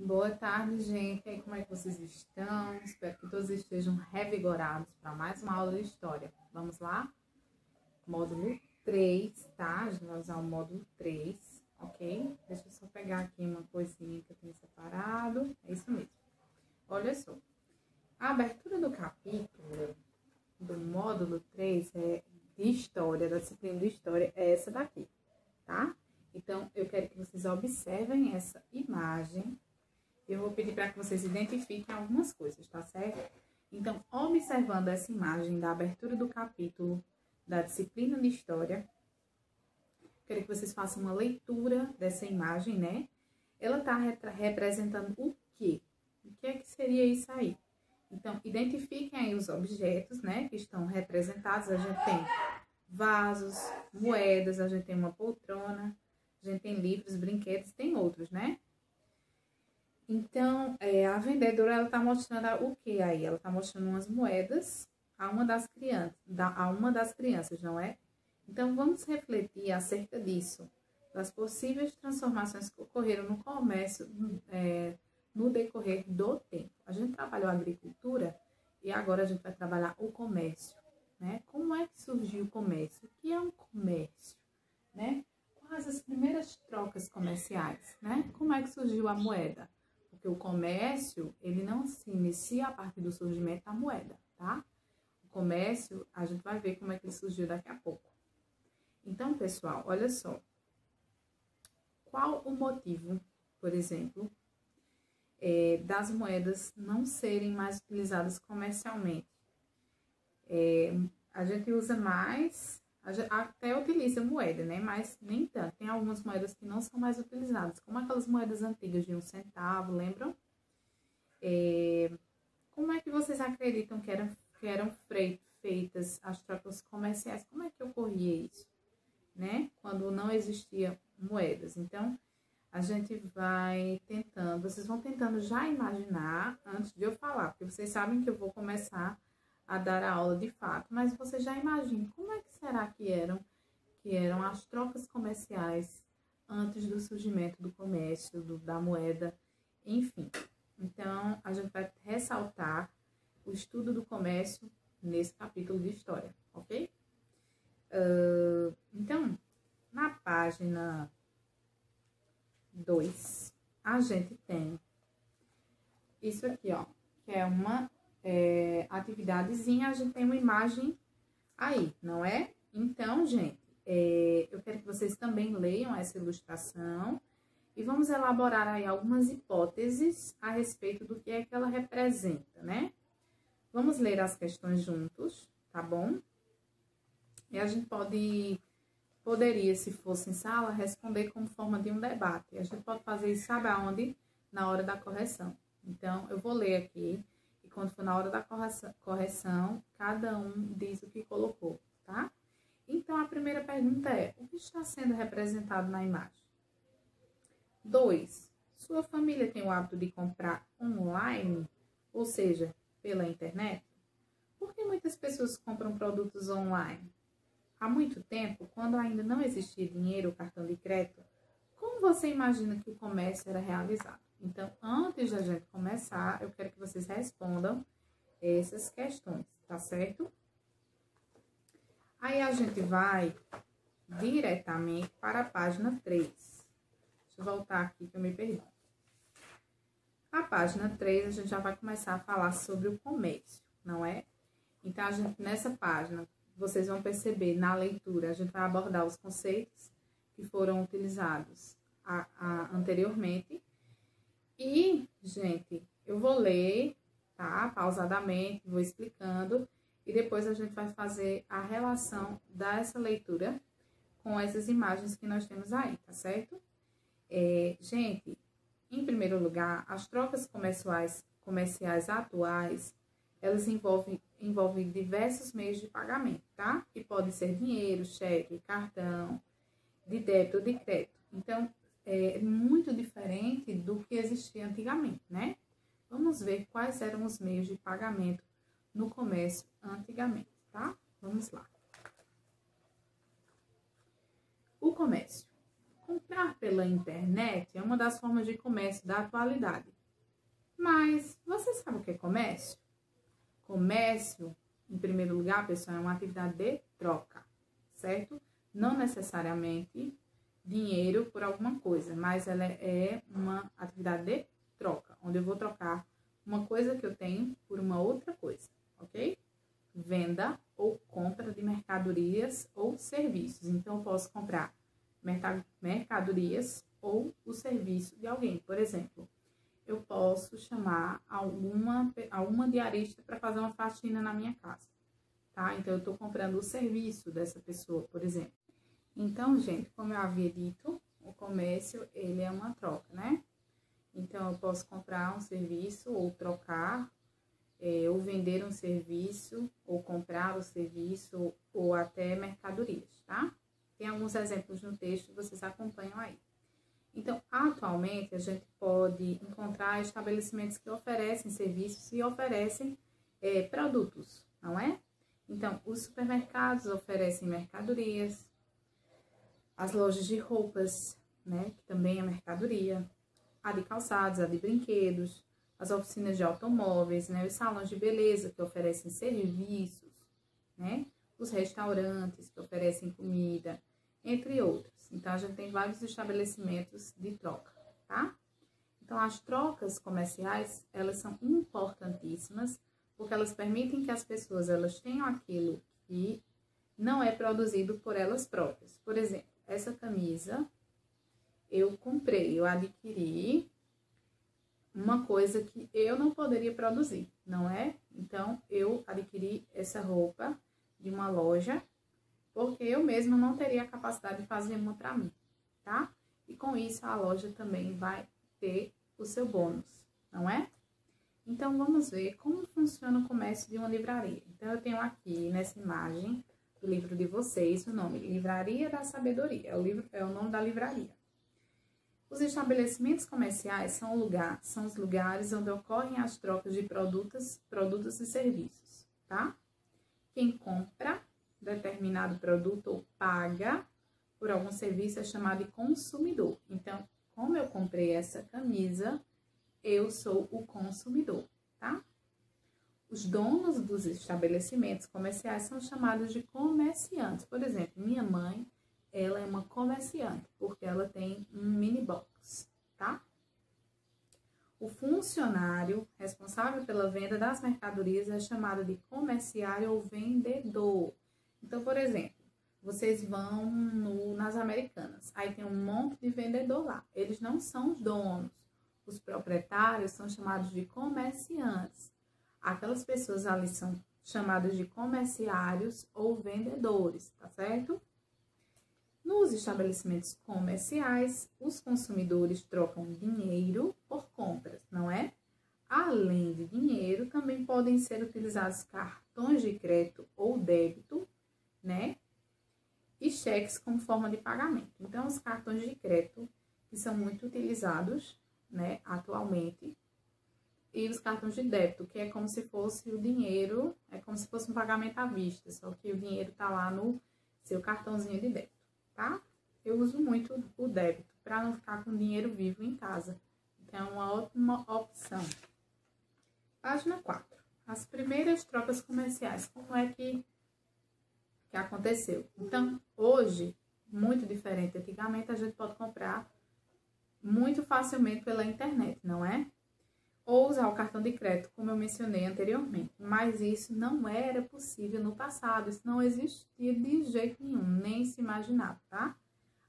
Boa tarde, gente. E aí, como é que vocês estão? Espero que todos estejam revigorados para mais uma aula de história. Vamos lá? Módulo 3, tá? A gente vai usar o módulo 3, ok? Deixa eu só pegar aqui uma coisinha que eu tenho separado. É isso mesmo. Olha só. A abertura do capítulo do módulo 3 de história, da disciplina de história, é essa daqui, tá? Então, eu quero que vocês observem essa imagem. Eu vou pedir para que vocês identifiquem algumas coisas, tá certo? Então, observando essa imagem da abertura do capítulo da disciplina de História, quero que vocês façam uma leitura dessa imagem, né? Ela está representando o quê? O que é que seria isso aí? Então, identifiquem aí os objetos, né, que estão representados. A gente tem vasos, moedas, a gente tem uma poltrona, a gente tem livros, brinquedos, tem outros, né? Então, a vendedora, ela tá mostrando o que aí? Ela tá mostrando umas moedas a uma das crianças, não é? Então, vamos refletir acerca disso, das possíveis transformações que ocorreram no comércio no decorrer do tempo. A gente trabalhou a agricultura e agora a gente vai trabalhar o comércio, né? Como é que surgiu o comércio? O que é um comércio, né? Quais as primeiras trocas comerciais, né? Como é que surgiu a moeda? Porque o comércio, ele não se inicia a partir do surgimento da moeda, tá? O comércio, a gente vai ver como é que ele surgiu daqui a pouco. Então, pessoal, olha só. Qual o motivo, por exemplo, das moedas não serem mais utilizadas comercialmente? A gente usa mais, até utiliza moeda, né? Mas nem tanto. Tem algumas moedas que não são mais utilizadas, como aquelas moedas antigas de 1 centavo, lembram? Como é que vocês acreditam que eram feitas as trocas comerciais? Como é que ocorria isso, né? Quando não existia moedas. Então, a gente vai tentando, vocês vão tentando já imaginar antes de eu falar, porque vocês sabem que eu vou começar a dar a aula de fato, mas você já imagina como é que será que eram as trocas comerciais antes do surgimento do comércio, da moeda, enfim. Então, a gente vai ressaltar o estudo do comércio nesse capítulo de história, ok? Então, na página 2, a gente tem isso aqui, ó, que é uma atividadezinha, a gente tem uma imagem aí, não é? Então, gente, eu quero que vocês também leiam essa ilustração e vamos elaborar aí algumas hipóteses a respeito do que é que ela representa, né? Vamos ler as questões juntos, tá bom? E a gente poderia, se fosse em sala, responder como forma de um debate. A gente pode fazer isso, sabe aonde? Na hora da correção. Então, eu vou ler aqui, e quando for na hora da correção, cada um diz o que colocou, tá? Então, a primeira pergunta é, o que está sendo representado na imagem? 2. Sua família tem o hábito de comprar online, ou seja, pela internet? Por que muitas pessoas compram produtos online? Há muito tempo, quando ainda não existia dinheiro ou cartão de crédito, como você imagina que o comércio era realizado? Então, antes da gente começar, eu quero que vocês respondam essas questões, tá certo? Aí a gente vai diretamente para a página 3. Deixa eu voltar aqui que eu me perdi. A página 3, a gente já vai começar a falar sobre o comércio, não é? Então, a gente, nessa página, vocês vão perceber na leitura, a gente vai abordar os conceitos que foram utilizados anteriormente. E, gente, eu vou ler, tá? Pausadamente, vou explicando. E depois a gente vai fazer a relação dessa leitura com essas imagens que nós temos aí, tá certo? Gente, em primeiro lugar, as trocas comerciais atuais, elas envolvem diversos meios de pagamento, tá? Que pode ser dinheiro, cheque, cartão, de débito ou de crédito. Então, é muito diferente do que existia antigamente, né? Vamos ver quais eram os meios de pagamento no comércio antigamente, tá? Vamos lá. O comércio. comprar pela internet é uma das formas de comércio da atualidade. Mas você sabe o que é comércio? Comércio, em primeiro lugar, pessoal, é uma atividade de troca, certo? Não necessariamente dinheiro por alguma coisa, mas ela é uma atividade de troca, onde eu vou trocar uma coisa que eu tenho por uma outra coisa, ok? Venda ou compra de mercadorias ou serviços. Então, eu posso comprar mercadorias ou o serviço de alguém. Por exemplo, eu posso chamar alguma diarista para fazer uma faxina na minha casa, tá? Então, eu estou comprando o serviço dessa pessoa, por exemplo. Então, gente, como eu havia dito, o comércio, ele é uma troca, né? Então, eu posso comprar um serviço ou trocar, ou vender um serviço, ou comprar o serviço, ou até mercadorias, tá? Tem alguns exemplos no texto, vocês acompanham aí. Então, atualmente, a gente pode encontrar estabelecimentos que oferecem serviços e oferecem produtos, não é? Então, os supermercados oferecem mercadorias, as lojas de roupas, né, que também é mercadoria, a de calçados, a de brinquedos, as oficinas de automóveis, né, os salões de beleza que oferecem serviços, né, os restaurantes que oferecem comida, entre outros. Então, a gente tem vários estabelecimentos de troca, tá? Então, as trocas comerciais, elas são importantíssimas, porque elas permitem que as pessoas, elas tenham aquilo que não é produzido por elas próprias. Por exemplo, essa camisa, eu comprei, eu adquiri uma coisa que eu não poderia produzir, não é? Então, eu adquiri essa roupa de uma loja, porque eu mesma não teria a capacidade de fazer uma para mim, tá? E com isso, a loja também vai ter o seu bônus, não é? Então, vamos ver como funciona o comércio de uma livraria. Então, eu tenho aqui nessa imagem do livro de vocês o nome Livraria da Sabedoria, é o nome da livraria. Os estabelecimentos comerciais são os lugares onde ocorrem as trocas de produtos e serviços, tá? Quem compra determinado produto ou paga por algum serviço é chamado de consumidor. Então, como eu comprei essa camisa, eu sou o consumidor, tá? Os donos dos estabelecimentos comerciais são chamados de comerciantes. Por exemplo, minha mãe, ela é uma comerciante, porque ela tem um mini box, tá? O funcionário responsável pela venda das mercadorias é chamado de comerciário ou vendedor. Então, por exemplo, vocês vão nas Americanas, aí tem um monte de vendedor lá. Eles não são os donos. Os proprietários são chamados de comerciantes. Aquelas pessoas ali são chamadas de comerciários ou vendedores, tá certo? Nos estabelecimentos comerciais, os consumidores trocam dinheiro por compras, não é? Além de dinheiro, também podem ser utilizados cartões de crédito ou débito, né? E cheques como forma de pagamento. Então, os cartões de crédito, que são muito utilizados, né, atualmente, e os cartões de débito, que é como se fosse o dinheiro, é como se fosse um pagamento à vista, só que o dinheiro tá lá no seu cartãozinho de débito, tá? Eu uso muito o débito para não ficar com dinheiro vivo em casa. Então, é uma ótima opção. Página 4. As primeiras trocas comerciais. Como é que aconteceu? Então, hoje, muito diferente. Antigamente, a gente pode comprar muito facilmente pela internet, não é? Ou usar o cartão de crédito, como eu mencionei anteriormente. Mas isso não era possível no passado. Isso não existia de jeito nenhum, nem se imaginava, tá?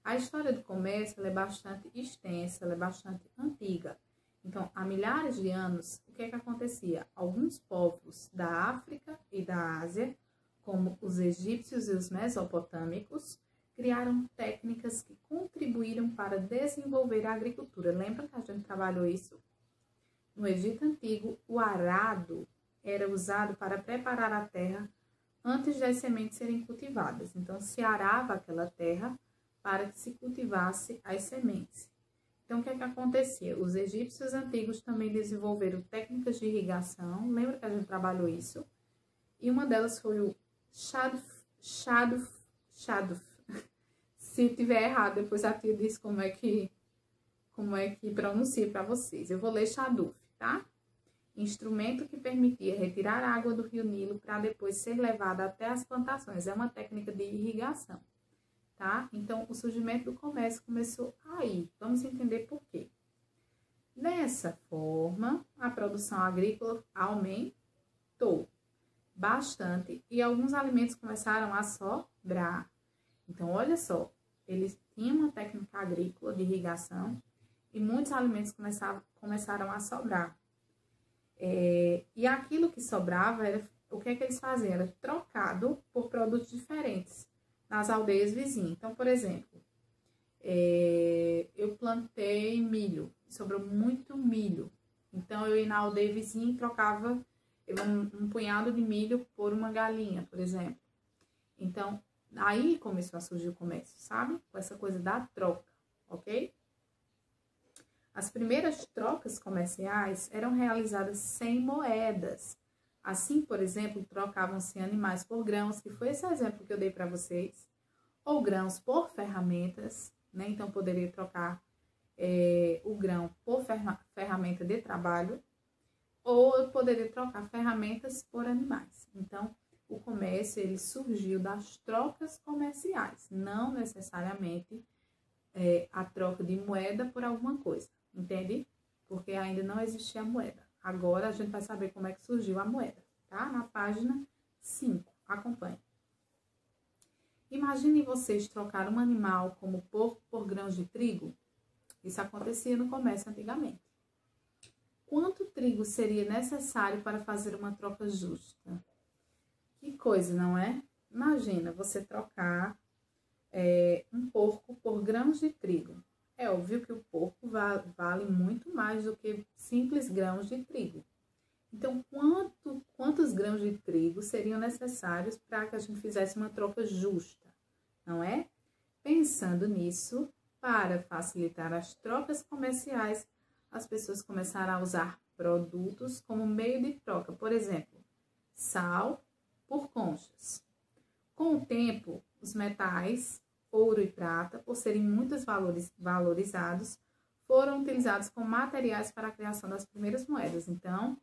A história do comércio ela é bastante extensa, ela é bastante antiga. Então, há milhares de anos, o que é que acontecia? Alguns povos da África e da Ásia, como os egípcios e os mesopotâmicos, criaram técnicas que contribuíram para desenvolver a agricultura. Lembra que a gente trabalhou isso? No Egito Antigo, o arado era usado para preparar a terra antes das sementes serem cultivadas. Então, se arava aquela terra para que se cultivasse as sementes. Então, o que é que acontecia? Os egípcios antigos também desenvolveram técnicas de irrigação. Lembra que a gente trabalhou isso? E uma delas foi o shaduf, Se tiver errado, depois a tia diz como é que pronuncia para vocês. Eu vou ler Shaduf, tá? Instrumento que permitia retirar a água do rio Nilo para depois ser levada até as plantações. É uma técnica de irrigação, tá? Então, o surgimento do comércio começou aí. Vamos entender por quê. Dessa forma, a produção agrícola aumentou bastante e alguns alimentos começaram a sobrar. Então, olha só, eles tinham uma técnica agrícola de irrigação e muitos alimentos começaram a sobrar. E aquilo que sobrava, o que é que eles faziam? Era trocado por produtos diferentes nas aldeias vizinhas. Então, por exemplo, eu plantei milho, sobrou muito milho. Então, eu ia na aldeia vizinha e trocava um punhado de milho por uma galinha, por exemplo. Então, aí começou a surgir o comércio, sabe? Com essa coisa da troca, ok? As primeiras trocas comerciais eram realizadas sem moedas. Assim, por exemplo, trocavam-se animais por grãos, que foi esse exemplo que eu dei para vocês, ou grãos por ferramentas, né? Então, poderia trocar o grão por ferramenta de trabalho, ou eu poderia trocar ferramentas por animais. Então, o comércio ele surgiu das trocas comerciais, não necessariamente a troca de moeda por alguma coisa, entende? Porque ainda não existia a moeda. Agora a gente vai saber como é que surgiu a moeda, tá? Na página 5, acompanhe. Imaginem vocês trocar um animal como porco por grãos de trigo. Isso acontecia no comércio antigamente. Quanto trigo seria necessário para fazer uma troca justa? Que coisa, não é? Imagina você trocar um porco por grãos de trigo. É óbvio que o porco vale muito mais do que simples grãos de trigo. Então, quantos grãos de trigo seriam necessários para que a gente fizesse uma troca justa, não é? Pensando nisso, para facilitar as trocas comerciais, as pessoas começaram a usar produtos como meio de troca. Por exemplo, sal por conchas. Com o tempo, os metais, ouro e prata, por serem muito valorizados, foram utilizados como materiais para a criação das primeiras moedas. Então,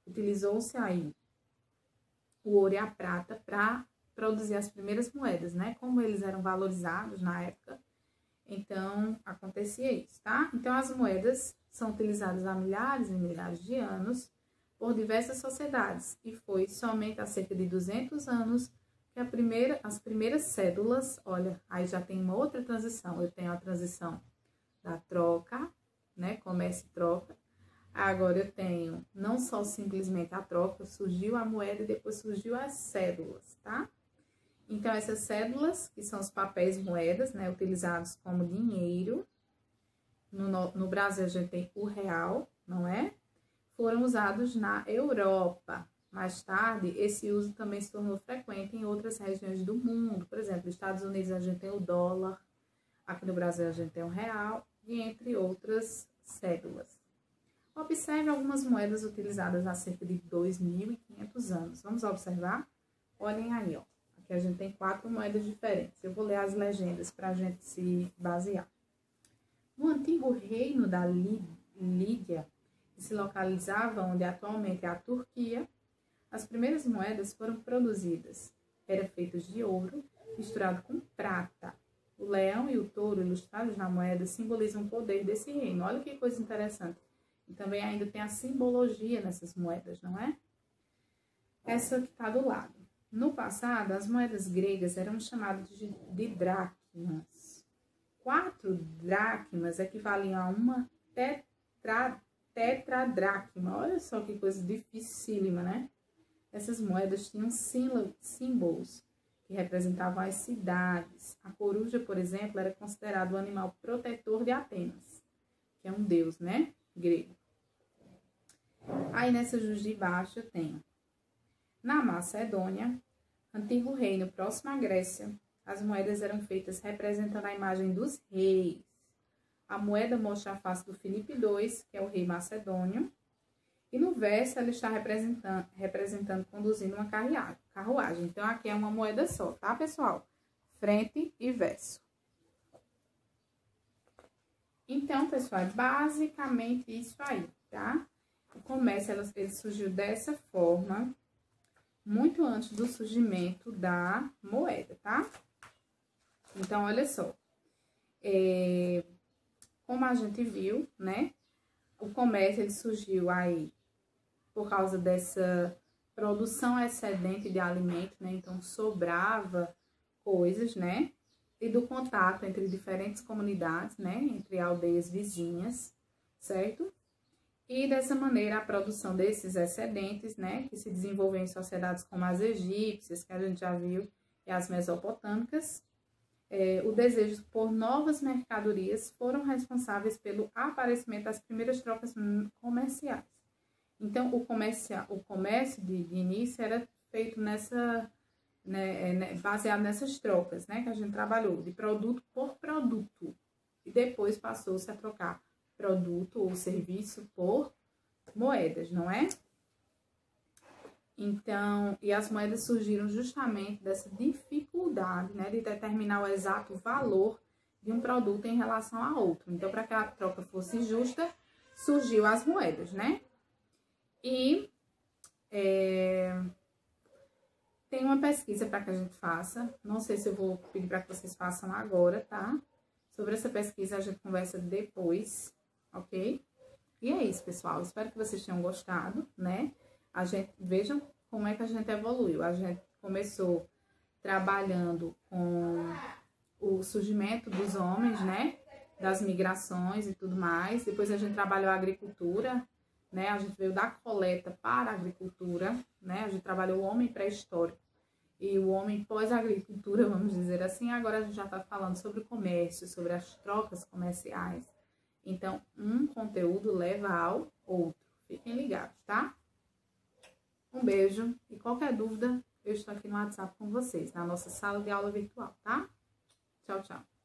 utilizou-se aí o ouro e a prata para produzir as primeiras moedas, né? Como eles eram valorizados na época, então acontecia isso, tá? Então, as moedas são utilizadas há milhares e milhares de anos por diversas sociedades e foi somente há cerca de 200 anos que as primeiras cédulas, olha, aí já tem uma outra transição. Eu tenho a transição da troca, né, comércio e troca. Agora eu tenho não só simplesmente a troca, surgiu a moeda e depois surgiu as cédulas, tá? Então, essas cédulas, que são os papéis moedas, né, utilizados como dinheiro, no Brasil a gente tem o real, não é? Foram usados na Europa. Mais tarde, esse uso também se tornou frequente em outras regiões do mundo. Por exemplo, nos Estados Unidos a gente tem o dólar, aqui no Brasil a gente tem o real, e entre outras cédulas. Observe algumas moedas utilizadas há cerca de 2.500 anos. Vamos observar? Olhem aí, ó. Aqui a gente tem 4 moedas diferentes. Eu vou ler as legendas para a gente se basear. No antigo reino da Lídia, que se localizava onde atualmente é a Turquia, as primeiras moedas foram produzidas. Eram feitas de ouro misturado com prata. O leão e o touro ilustrados na moeda simbolizam o poder desse reino. Olha que coisa interessante. E também ainda tem a simbologia nessas moedas, não é? Essa que está do lado. No passado, as moedas gregas eram chamadas de dracmas. 4 dracmas equivaliam a uma tetradracma. Olha só que coisa dificílima, né? Essas moedas tinham símbolos que representavam as cidades. A coruja, por exemplo, era considerado o animal protetor de Atenas, que é um deus, né? Grego. Aí nessa justa de baixo eu tenho na Macedônia, antigo reino próximo à Grécia, as moedas eram feitas representando a imagem dos reis. A moeda mostra a face do Filipe II, que é o rei macedônio, e no verso ela está representando conduzindo uma carruagem. Então aqui é uma moeda só, tá, pessoal? Frente e verso. Então, pessoal, é basicamente isso aí, tá? O comércio, ele surgiu dessa forma, muito antes do surgimento da moeda, tá? Então, olha só. Como a gente viu, né? O comércio, ele surgiu aí por causa dessa produção excedente de alimento, né? Então, sobrava coisas, né? E do contato entre diferentes comunidades, né? Entre aldeias vizinhas, certo? E dessa maneira, a produção desses excedentes, né? Que se desenvolveu em sociedades como as egípcias, que a gente já viu, e as mesopotâmicas, o desejo por novas mercadorias foram responsáveis pelo aparecimento das primeiras trocas comerciais. Então, o comércio de início era feito nessa, baseado nessas trocas, né, que a gente trabalhou, de produto por produto. E depois passou-se a trocar produto ou serviço por moedas, não é? Então, e as moedas surgiram justamente dessa dificuldade, né, de determinar o exato valor de um produto em relação a outro. Então, para que a troca fosse justa, surgiu as moedas, né? E tem uma pesquisa para que a gente faça. Não sei se eu vou pedir para que vocês façam agora, tá? Sobre essa pesquisa a gente conversa depois, ok? E é isso, pessoal. Espero que vocês tenham gostado, né? Vejam como é que a gente evoluiu. A gente começou trabalhando com o surgimento dos homens, né? Das migrações e tudo mais. Depois a gente trabalhou a agricultura, né? A gente veio da coleta para a agricultura, né? A gente trabalhou o homem pré-histórico e o homem pós-agricultura, vamos dizer assim. Agora a gente já está falando sobre o comércio, sobre as trocas comerciais. Então, um conteúdo leva ao outro. Fiquem ligados, tá? Um beijo e qualquer dúvida, eu estou aqui no WhatsApp com vocês, na nossa sala de aula virtual, tá? Tchau, tchau.